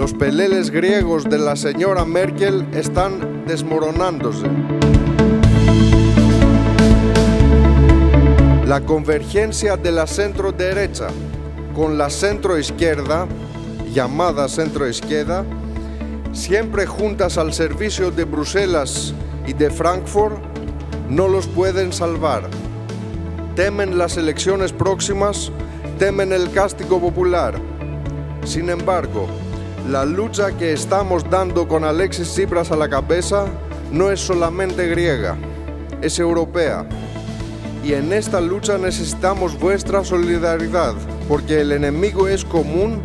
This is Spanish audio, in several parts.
Los peleles griegos de la señora Merkel están desmoronándose. La convergencia de la centro-derecha con la centro-izquierda, llamada centro-izquierda, siempre juntas al servicio de Bruselas y de Frankfurt, no los pueden salvar. Temen las elecciones próximas, temen el castigo popular. Sin embargo, la lucha que estamos dando con Alexis Tsipras a la cabeza no es solamente griega, es europea. Y en esta lucha necesitamos vuestra solidaridad, porque el enemigo es común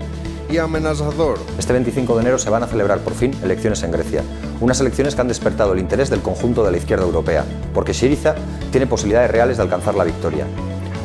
y amenazador. Este 25 de enero se van a celebrar por fin elecciones en Grecia. Unas elecciones que han despertado el interés del conjunto de la izquierda europea, porque Syriza tiene posibilidades reales de alcanzar la victoria.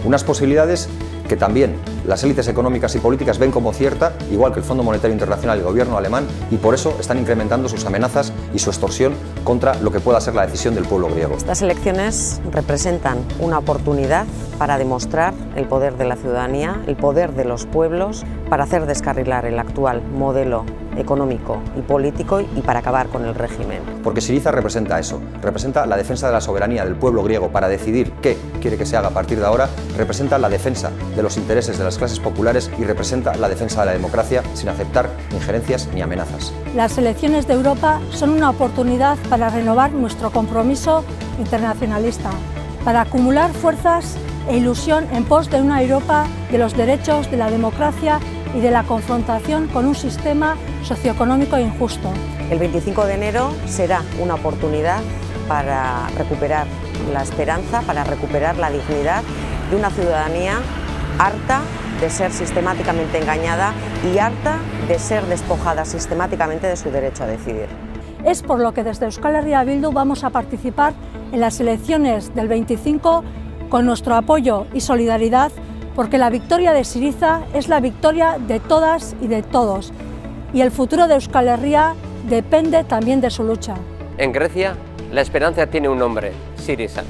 Unas posibilidades que también las élites económicas y políticas ven como cierta, igual que el Fondo Monetario Internacional y el gobierno alemán, y por eso están incrementando sus amenazas y su extorsión contra lo que pueda ser la decisión del pueblo griego. Estas elecciones representan una oportunidad para demostrar el poder de la ciudadanía, el poder de los pueblos, para hacer descarrilar el actual modelo económico y político y para acabar con el régimen. Porque Syriza representa eso, representa la defensa de la soberanía del pueblo griego para decidir qué quiere que se haga a partir de ahora, representa la defensa de los intereses de las clases populares y representa la defensa de la democracia sin aceptar injerencias ni amenazas. Las elecciones de Europa son una oportunidad para renovar nuestro compromiso internacionalista, para acumular fuerzas e ilusión en pos de una Europa de los derechos, de la democracia y de la confrontación con un sistema socioeconómico injusto. El 25 de enero será una oportunidad para recuperar la esperanza, para recuperar la dignidad de una ciudadanía harta de ser sistemáticamente engañada y harta de ser despojada sistemáticamente de su derecho a decidir. Es por lo que desde Euskal Herria Bildu vamos a participar en las elecciones del 25 con nuestro apoyo y solidaridad, porque la victoria de Syriza es la victoria de todas y de todos, y el futuro de Euskal Herria depende también de su lucha. En Grecia, la esperanza tiene un nombre, Syriza.